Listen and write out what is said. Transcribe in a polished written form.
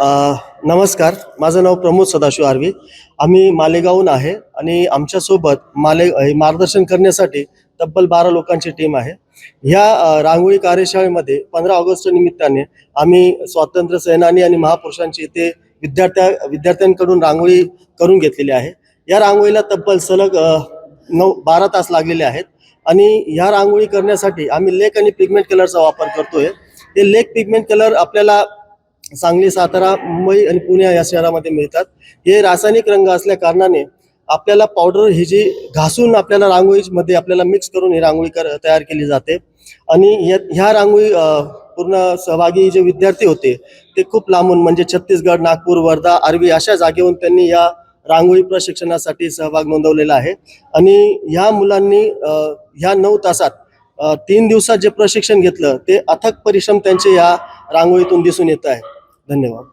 नमस्कार, माझं नाव प्रमोद सदाशिव आर्वी. आम्ही मालेगावहून आहे आणि आमच्यासोबत मार्गदर्शन करण्यासाठी तब्बल 12 लोकांची टीम आहे. ह्या रांगोळी कार्यशाळेमध्ये 15 ऑगस्ट निमित्ताने आम्ही स्वातंत्र्य सेनानी आणि महापुरुषांची इथे विद्यार्थ्यांकडून रांगोळी करून घेतलेली आहे. या रांगोळीला तब्बल सलग 12 तास लागलेले आहेत आणि ह्या रांगोळी करण्यासाठी आम्ही लेक आणि पिगमेंट कलरचा वापर करतोय. हे लेक पिगमेंट कलर आपल्याला सांगली, सातारा, मुंबई आणि पुणे या शहरामध्ये मिळतात. हे रासायनिक रंग असल्या कारणाने आपल्याला पावडर ही जी घासून आपल्याला रांगोळीमध्ये आपल्याला मिक्स करून ही रांगोळी तयार केली जाते. आणि ह्या रांगोळी पूर्ण सहभागी जे विद्यार्थी होते ते खूप लांबून म्हणजे छत्तीसगड, नागपूर, वर्धा, आर्वी अशा जागेहून त्यांनी या रांगोळी प्रशिक्षणासाठी सहभाग नोंदवलेला आहे. आणि ह्या मुलांनी ह्या 9 तासात 3 दिवसात जे प्रशिक्षण घेतलं ते अथक परिश्रम त्यांचे या रांगोळीतून दिसून येत आहे. धन्यवाद.